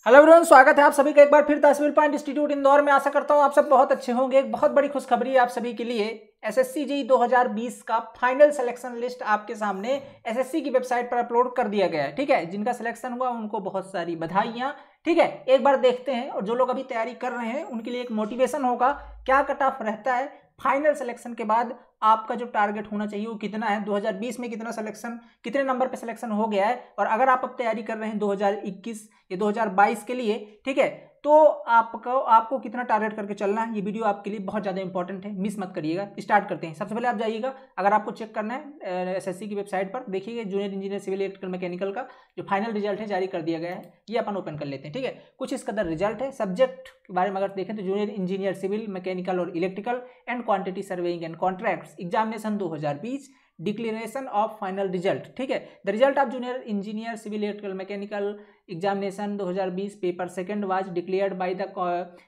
Hello everyone, स्वागत है आप सभी का एक बार फिर the civil point institute Indore में। आशा करता हूं आप सब बहुत अच्छे होंगे। एक बहुत बड़ी खुशखबरी है आप सभी के लिए। एसएससी जेईई 2020 का फाइनल सिलेक्शन लिस्ट आपके सामने एसएससी की वेबसाइट पर अपलोड कर दिया गया है। ठीक है, जिनका सिलेक्शन हुआ उनको बहुत सारी बधाइयां। ठीक है, एक बार देखते हैं, और जो लोग अभी तैयारी कर रहे हैं उनके लिए एक मोटिवेशन होगा। क्या कट ऑफ रहता है फाइनल सिलेक्शन के बाद, आपका जो टारगेट होना चाहिए वो कितना है, 2020 में कितना सिलेक्शन, कितने नंबर पे सिलेक्शन हो गया है। और अगर आप अब तैयारी कर रहे हैं 2021 या 2022 के लिए, ठीक है, तो आपको कितना टारगेट करके चलना है, ये वीडियो आपके लिए बहुत ज़्यादा इंपॉर्टेंट है, मिस मत करिएगा। स्टार्ट करते हैं। सबसे पहले आप जाइएगा, अगर आपको चेक करना है एसएससी की वेबसाइट पर, देखिएगा junior engineer civil electrical mechanical का जो फाइनल रिजल्ट है जारी कर दिया गया है। ये अपन ओपन कर लेते हैं। ठीक है, कुछ इस कदर रिजल्ट है। सब्जेक्ट के बारे में अगर देखें तो जूनियर इंजीनियर सिविल मैकेनिकल और electrical and quantity surveying and contracts examination 2020, declaration of final result. ठीक है, the result of junior engineer civil electrical mechanical examination 2020 paper second was declared by the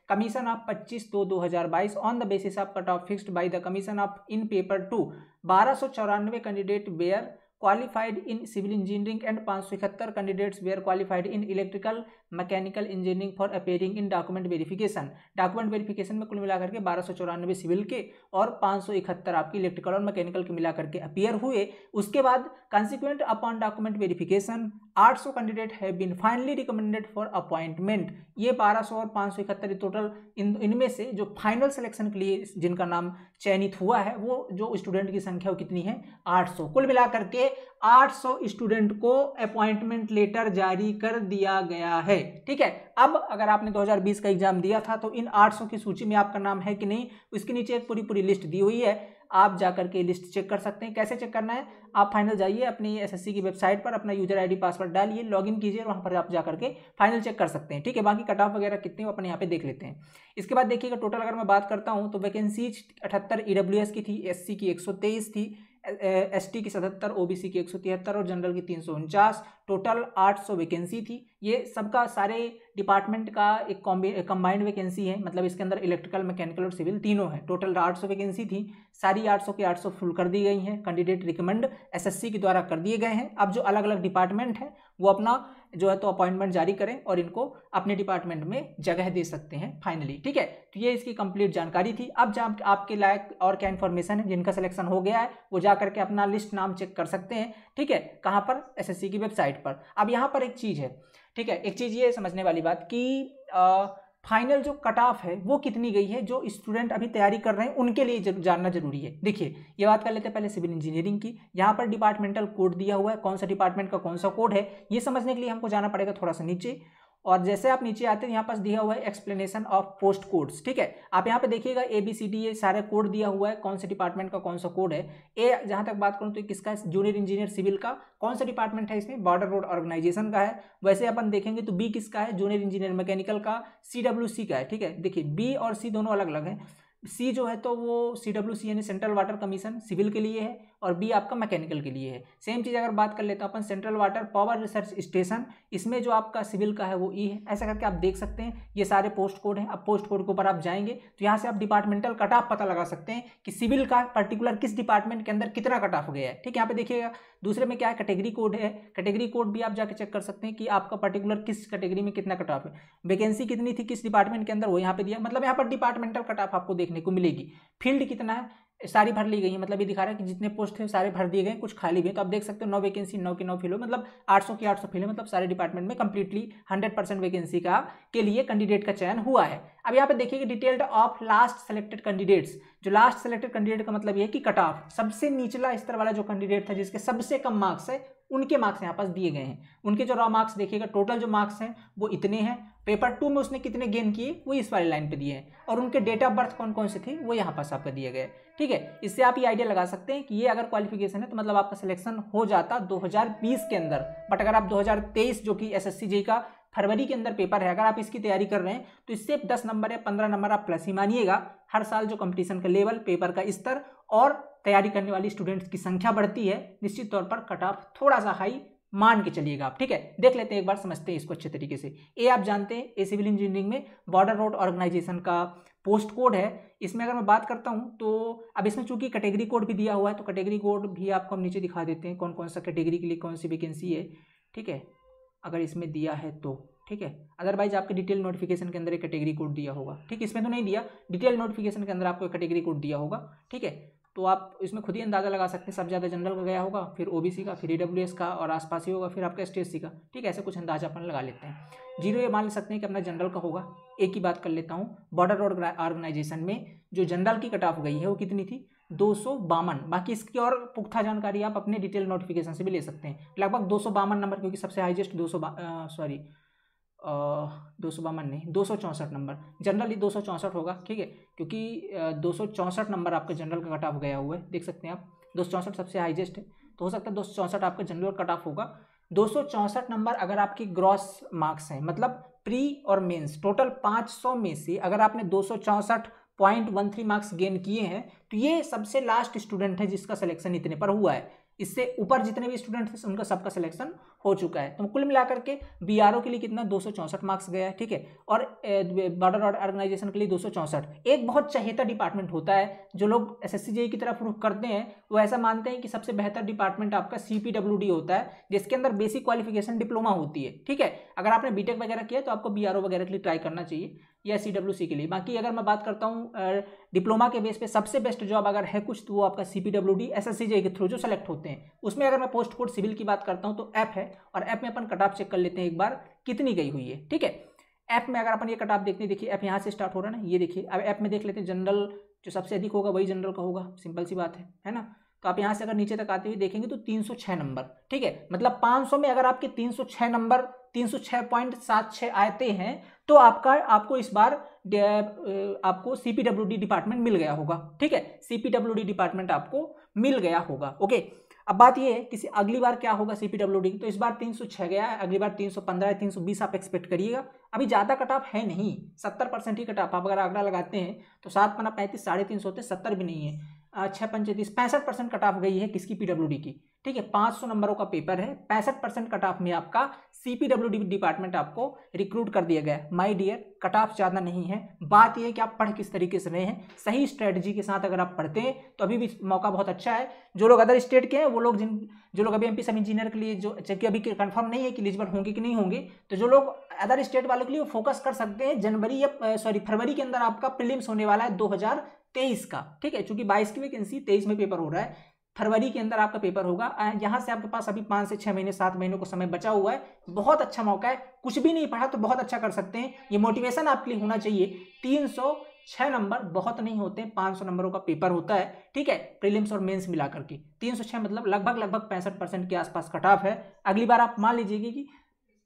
commission of 25/2/2022 on the basis of cut off fixed by the commission of in paper 2। 1294 candidate were qualified in civil engineering and 571 candidates were qualified in electrical mechanical engineering for appearing in document verification. Document verification में कुल मिलाकर के 1294 civil के और 571 आपकी electrical और mechanical के मिलाकर के अपीयर हुए। उसके बाद consequent upon document verification 800 candidate have been finally recommended for appointment. ये 1200 और 571 टोटल, इनमें से जो फाइनल सिलेक्शन के लिए जिनका नाम चयनित हुआ है वो जो स्टूडेंट की संख्या वो कितनी है, 800। कुल मिलाकर के 800 स्टूडेंट को अपॉइंटमेंट लेटर जारी कर दिया गया है। ठीक है, अब अगर आपने 2020 का एग्जाम दिया था तो इन 800 की सूची में आपका नाम है कि नहीं, उसके नीचे एक पूरी लिस्ट दी हुई है। आप जाकर के लिस्ट चेक कर सकते हैं। कैसे चेक करना है, आप फाइनल जाइए अपनी एसएससी की वेबसाइट पर, अपना यूजर आईडी पासवर्ड डालिए, लॉगिन कीजिए और वहाँ पर आप जाकर के फाइनल चेक कर सकते हैं। ठीक है, बाकी कट ऑफ वगैरह कितने अपने यहाँ पे देख लेते हैं। इसके बाद देखिएगा टोटल अगर मैं बात करता हूँ तो वैकेंसीज 78 ईडब्ल्यूएस की थी, एससी की 123 थी, एसटी की 77, ओबीसी की 173 और जनरल की 349। टोटल 800 वैकेंसी थी। ये सबका सारे डिपार्टमेंट का एक कंबाइंड वैकेंसी है, मतलब इसके अंदर इलेक्ट्रिकल मैकेनिकल और सिविल तीनों है। टोटल 800 वैकेंसी थी, सारी 800 की 800 फुल कर दी गई हैं। कैंडिडेट रिकमेंड एसएससी के द्वारा कर दिए गए हैं। अब जो अलग अलग डिपार्टमेंट हैं वो अपना जो है तो अपॉइंटमेंट जारी करें और इनको अपने डिपार्टमेंट में जगह दे सकते हैं फाइनली। ठीक है, तो ये इसकी कंप्लीट जानकारी थी। अब जब आपके लायक और क्या इन्फॉर्मेशन है, जिनका सिलेक्शन हो गया है वो जा करके अपना लिस्ट नाम चेक कर सकते हैं। ठीक है, कहाँ पर, एसएससी की वेबसाइट पर। अब यहाँ पर एक चीज़ है, ठीक है, एक चीज़ ये समझने वाली बात कि फाइनल जो कट ऑफ है वो कितनी गई है, जो स्टूडेंट अभी तैयारी कर रहे हैं उनके लिए जानना जरूरी है। देखिए, ये बात कर लेते हैं पहले सिविल इंजीनियरिंग की। यहाँ पर डिपार्टमेंटल कोड दिया हुआ है, कौन सा डिपार्टमेंट का कौन सा कोड है, ये समझने के लिए हमको जाना पड़ेगा थोड़ा सा नीचे। और जैसे आप नीचे आते हैं यहाँ पास दिया हुआ है एक्सप्लेनेशन ऑफ पोस्ट कोड्स। ठीक है, आप यहाँ पे देखिएगा ABCD ये सारे कोड दिया हुआ है, कौन से डिपार्टमेंट का कौन सा कोड है। ए जहाँ तक बात करूँ तो किसका है, जूनियर इंजीनियर सिविल का कौन सा डिपार्टमेंट है, इसमें बॉर्डर रोड ऑर्गेनाइजेशन का है। वैसे अपन देखेंगे तो B किसका है, जूनियर इंजीनियर मैकेनिकल का CWC का है। ठीक है, देखिए B और C दोनों अलग अलग हैं। सी जो है तो वो CWC यानी सेंट्रल वाटर कमीशन सिविल के लिए है, और बी आपका मैकेनिकल के लिए है। सेम चीज़ अगर बात कर लेते हैं अपन Central Water Power Research Station, इसमें जो आपका सिविल का है वो ई है। ऐसा करके आप देख सकते हैं ये सारे पोस्ट कोड हैं। अब पोस्ट कोड के ऊपर आप जाएंगे तो यहाँ से आप डिपार्टमेंटल कट ऑफ पता लगा सकते हैं कि सिविल का पर्टिकुलर किस डिपार्टमेंट के अंदर कितना कट ऑफ गया है। ठीक है, यहाँ पे देखिएगा दूसरे में क्या है, कैटेगरी कोड है। कैटेगरी कोड भी आप जाके चेक कर सकते हैं कि आपका पर्टिकुलर किस कैटेगरी में कितना कट ऑफ है, वैकेंसी कितनी थी किस डिपार्टमेंट के अंदर वो यहाँ पे दिया, मतलब यहाँ पर डिपार्टमेंटल कट ऑफ आपको देखने को मिलेगी। फील्ड कितना है, सारी भर ली गई है, मतलब ये दिखा रहा है कि जितने पोस्ट थे सारे भर दिए गए, कुछ खाली भी है। तो आप देख सकते हो 9 वैकेंसी 9 की 9 फिल हो, मतलब 800 की 800 फिल है, मतलब सारे डिपार्टमेंट में कंप्लीटली 100% वैकेंसी का के लिए कैंडिडेट का चयन हुआ है। अब यहाँ पे देखिएगा detailed of last selected candidates. जो लास्ट सेलेक्टेड कैंडिडेट का मतलब ये है कि कट ऑफ सबसे निचला स्तर वाला जो कैंडिडेट था जिसके सबसे कम मार्क्स है, उनके मार्क्स यहाँ पास दिए गए हैं। उनके जो रॉ मार्क्स देखिएगा, टोटल जो मार्क्स हैं वो इतने हैं। पेपर 2 में उसने कितने गेन किए वो इस वाली लाइन पे दिए हैं, और उनके डेट ऑफ बर्थ कौन कौन से थे वो यहाँ पास आपका दिए गए। ठीक है, इससे आप ये आइडिया लगा सकते हैं कि ये अगर क्वालिफिकेशन है तो मतलब आपका सिलेक्शन हो जाता 2020 के अंदर। बट अगर आप 2023 जो कि एसएससी जेईई का फरवरी के अंदर पेपर है, अगर आप इसकी तैयारी कर रहे हैं तो इससे 10 नंबर या 15 नंबर आप प्लस ही मानिएगा। हर साल जो कंपटीशन का लेवल, पेपर का स्तर और तैयारी करने वाली स्टूडेंट्स की संख्या बढ़ती है, निश्चित तौर पर कट ऑफ थोड़ा सा हाई मान के चलिएगा आप। ठीक है, देख लेते हैं एक बार, समझते हैं इसको अच्छे तरीके से। ए आप जानते हैं, ए सिविल इंजीनियरिंग में बॉर्डर रोड ऑर्गेनाइजेशन का पोस्ट कोड है। इसमें अगर मैं बात करता हूं तो अब इसमें चूंकि कैटेगरी कोड भी दिया हुआ है तो कैटेगरी कोड भी आपको हम नीचे दिखा देते हैं, कौन कौन सा कैटेगरी के लिए कौन सी वैकेंसी है। ठीक है, अगर इसमें दिया है तो ठीक है। अदरवाइज आपके डिटेल नोटिफिकेशन के अंदर एक कैटेगरी कोड दिया होगा, ठीक है, इसमें तो नहीं दिया, डिटेल नोटिफिकेशन के अंदर आपको एक कैटेगरी कोड दिया होगा, ठीक है। तो आप इसमें खुद ही अंदाजा लगा सकते हैं, सब ज़्यादा जनरल का गया होगा, फिर ओबीसी का, फिर ईडब्ल्यूएस का और आसपास ही होगा, फिर आपका एसटी का, ठीक है। ऐसे कुछ अंदाजा अपन लगा लेते हैं। जीरो ये मान सकते हैं कि अपना जनरल का होगा। एक ही बात कर लेता हूँ, बॉर्डर रोड ऑर्गेनाइजेशन में जो जनरल की कट ऑफ गई है वो कितनी थी, 252। बाकी इसकी और पुख्ता जानकारी आप अपने डिटेल नोटिफिकेशन से भी ले सकते हैं। लगभग 252 नंबर, क्योंकि सबसे हाईएस्ट 252 नहीं, 264 नंबर जनरली 264 होगा, ठीक है, क्योंकि 264 नंबर आपका जनरल का कट ऑफ गया हुआ है, देख सकते हैं आप। 264 सबसे हाईएस्ट है, तो हो सकता है 264 आपका जनरल कट ऑफ होगा। 264 नंबर अगर आपकी ग्रॉस मार्क्स हैं, मतलब प्री और मेंस टोटल 500 में से अगर आपने 264.13 मार्क्स गेन किए हैं, तो ये सबसे लास्ट स्टूडेंट है जिसका सिलेक्शन इतने पर हुआ है। इससे ऊपर जितने भी स्टूडेंट थे उनका सबका सिलेक्शन हो चुका है। तो कुल मिलाकर के बीआरओ के लिए कितना 264 मार्क्स गया है, ठीक है, और बॉर्डर ऑर्गेनाइजेशन के लिए 264। एक बहुत चहेता डिपार्टमेंट होता है, जो लोग एसएससी जेईई की तरफ रुख करते हैं वो ऐसा मानते हैं कि सबसे बेहतर डिपार्टमेंट आपका सीपीडब्ल्यूडी होता है, जिसके अंदर बेसिक क्वालिफिकेशन डिप्लोमा होती है, ठीक है। अगर आपने बीटेक वगैरह किया तो आपको बीआरओ वगैरह के लिए ट्राई करना चाहिए, या सीडब्ल्यूसी के लिए। बाकी अगर मैं बात करता हूँ डिप्लोमा के बेस पे सबसे बेस्ट जॉब अगर है कुछ, तो वो आपका सीपीडब्ल्यूडी एसएससी जेईई के थ्रू जो सेलेक्ट होते हैं उसमें अगर मैं पोस्ट कोड सिविल की बात करता हूँ तो ऐप है, और ऐप में अपन कट ऑफ चेक कर लेते हैं एक बार कितनी गई हुई है, ठीक है। ऐप में अगर अपन ये कट ऑफ देखते हैं, देखिए ऐप यहाँ से स्टार्ट हो रहा है ना, ये देखिए। अब ऐप में देख लेते हैं, जनरल जो सबसे अधिक होगा वही जनरल का होगा, सिंपल सी बात है ना। तो आप यहाँ से अगर नीचे तक आते हुए देखेंगे तो 306 नंबर, ठीक है, मतलब 500 में अगर आपके 306 नंबर 306.76 आते हैं तो आपको इस बार आपको सीपीडब्ल्यूडी डिपार्टमेंट मिल गया होगा, ठीक है, सीपीडब्ल्यूडी डिपार्टमेंट आपको मिल गया होगा, ओके। अब बात ये है किसी अगली बार क्या होगा सीपीडब्ल्यूडी, तो इस बार 306 गया है, अगली बार 315 है, 320 आप एक्सपेक्ट करिएगा। अभी ज़्यादा कट ऑफ है नहीं, 70% ही कट ऑफ। आप अगर आंकड़ा लगाते हैं तो 7 पना 35 350 होते, 70 भी नहीं है, 6 पंचे 30, 65% कट ऑफ गई है किसकी, पीडब्ल्यूडी की, ठीक है। 500 नंबरों का पेपर है, 65% कट ऑफ में आपका सीपीडब्ल्यूडी डिपार्टमेंट आपको रिक्रूट कर दिया गया है। माय डियर, कट ऑफ ज़्यादा नहीं है, बात यह है कि आप पढ़ किस तरीके से रहे हैं। सही स्ट्रेटजी के साथ अगर आप पढ़ते हैं तो अभी भी मौका बहुत अच्छा है। जो लोग अदर स्टेट के हैं वो लोग जो लोग अभी एमपी सब इंजीनियर के लिए, जो जबकि अभी कंफर्म नहीं है कि एलिजिबल होंगे कि नहीं होंगे, तो जो लोग अदर स्टेट वालों के लिए फोकस कर सकते हैं। फरवरी के अंदर आपका प्रीलिम्स होने वाला है 2023 का, ठीक है, चूंकि 22 की वैकेंसी 23 में पेपर हो रहा है, फरवरी के अंदर आपका पेपर होगा। यहाँ से आपके पास अभी 5 से 6 महीने 7 महीनों को समय बचा हुआ है, बहुत अच्छा मौका है। कुछ भी नहीं पढ़ा तो बहुत अच्छा कर सकते हैं, ये मोटिवेशन आपके लिए होना चाहिए। 306 नंबर बहुत नहीं होते, 500 नंबरों का पेपर होता है, ठीक है, प्रीलिम्स और मेंस मिला करके। 306 मतलब लगभग 65% के आसपास कट ऑफ है। अगली बार आप मान लीजिएगा कि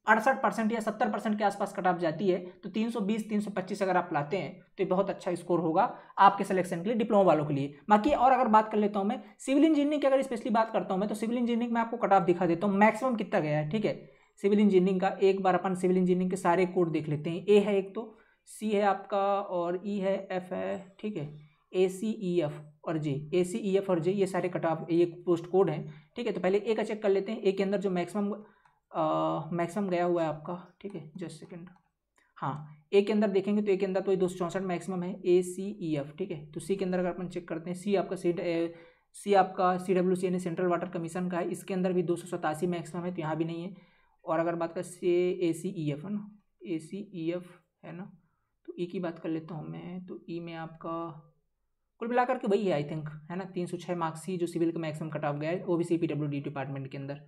68% या 70% के आसपास कट ऑफ जाती है, तो 320 325 अगर आप लाते हैं तो ये बहुत अच्छा स्कोर होगा आपके सिलेक्शन के लिए, डिप्लोमा वालों के लिए। बाकी और अगर बात कर लेता हूं मैं सिविल इंजीनियरिंग की, अगर स्पेशली बात करता हूं मैं, तो सिविल इंजीनियरिंग में आपको कट ऑफ दिखा देता हूं मैक्सिमम कितना गया है, ठीक है। सिविल इंजीनियरिंग का एक बार अपन सिविल इंजीनियरिंग के सारे कोड देख लेते हैं। ए है एक, तो सी है आपका, और ई है, एफ है, ठीक है, ए सी ई एफ और जे, ए सी ई एफ और जे, ये सारे कट ऑफ ये पोस्ट कोड हैं, ठीक है। तो पहले ए का चेक कर लेते हैं। ए के अंदर जो मैक्सिमम गया हुआ है आपका, ठीक है, जस्ट सेकंड, हाँ, ए के अंदर देखेंगे तो ए के अंदर तो 264 मैक्सिमम है, ए सी ई एफ, ठीक है। तो सी के अंदर अगर अपन चेक करते हैं, सी आपका CWC यानी सेंट्रल वाटर कमीशन का है, इसके अंदर भी 287 मैक्सिमम है, तो यहाँ भी नहीं है। और अगर बात करें ACEF है ना, ACEF है ना, तो ई की बात कर लेता हूँ मैं, तो ई में आपका कुल मिलाकर के वही है आई थिंक, है ना, 306 मार्क्स ही जो सिविल का मैक्सिमम कट ऑफ गया है, वो भी CPWD डिपार्टमेंट के अंदर,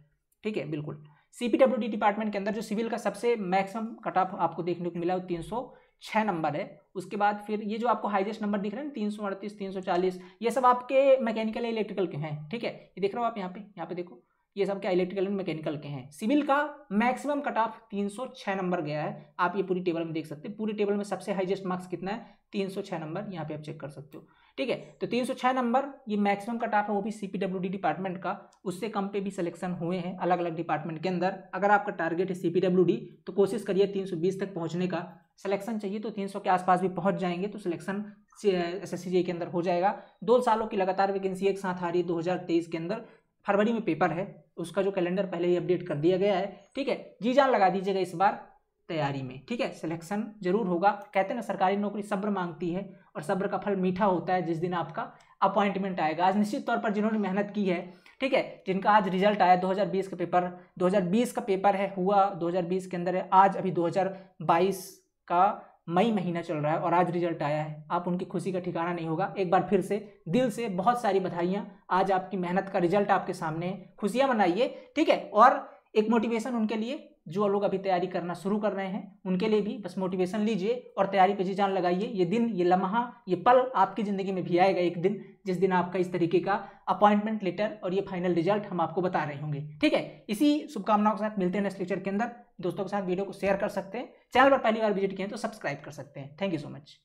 ठीक है, बिल्कुल। CPWD डिपार्टमेंट के अंदर जो सिविल का सबसे मैक्सिमम कट ऑफ आपको देखने को मिला वो 306 नंबर है। उसके बाद फिर ये जो आपको हाईएस्ट नंबर दिख रहे हैं 338 340, ये सब आपके मैकेनिकल इलेक्ट्रिकल के हैं, ठीक है, ये देख रहे हो आप यहाँ पे देखो, ये सब क्या इलेक्ट्रिकल एंड मैकेनिकल के हैं। सिविल का मैक्सिमम कट ऑफ 306 नंबर गया है, आप ये पूरी टेबल में देख सकते हैं। पूरी टेबल में सबसे हाईएस्ट मार्क्स कितना है, 306 नंबर, यहाँ पे आप चेक कर सकते हो, ठीक है। तो 306 नंबर ये मैक्सिमम कट ऑफ है, वो भी CPWD डिपार्टमेंट का। उससे कम पे भी सिलेक्शन हुए हैं अलग अलग डिपार्टमेंट के अंदर। अगर आपका टारगेट है CPWD तो कोशिश करिए 320 तक पहुंचने का। सिलेक्शन चाहिए तो 300 के आसपास भी पहुंच जाएंगे तो सिलेक्शन SSCJ के अंदर हो जाएगा। 2 सालों की लगातार वैकेंसी एक साथ आ रही है। 2023 के अंदर फरवरी में पेपर है, उसका जो कैलेंडर पहले ही अपडेट कर दिया गया है, ठीक है। जी जान लगा दीजिएगा इस बार तैयारी में, ठीक है, सिलेक्शन जरूर होगा। कहते हैं ना सरकारी नौकरी सब्र मांगती है और सब्र का फल मीठा होता है जिस दिन आपका अपॉइंटमेंट आएगा। आज निश्चित तौर पर जिन्होंने मेहनत की है ठीक है, जिनका आज रिजल्ट आया 2020 का पेपर, 2020 का पेपर है हुआ 2020 के अंदर है, आज अभी 2022 का मई महीना चल रहा है और आज रिजल्ट आया है। आप उनकी खुशी का ठिकाना नहीं होगा। एक बार फिर से दिल से बहुत सारी बधाइयाँ, आज आपकी मेहनत का रिजल्ट आपके सामने, खुशियाँ मनाइए, ठीक है। और एक मोटिवेशन उनके लिए जो लोग अभी तैयारी करना शुरू कर रहे हैं, उनके लिए भी बस मोटिवेशन लीजिए और तैयारी पे जी जान लगाइए। ये दिन, ये लम्हा, ये पल आपकी ज़िंदगी में भी आएगा एक दिन, जिस दिन आपका इस तरीके का अपॉइंटमेंट लेटर और ये फाइनल रिजल्ट हम आपको बता रहे होंगे, ठीक है। इसी शुभकामनाओं के साथ मिलते हैं नेक्स्ट लेक्चर के अंदर। दोस्तों के साथ वीडियो को शेयर कर सकते हैं, चैनल पर पहली बार विजिट किए तो सब्सक्राइब कर सकते हैं। Thank you so much.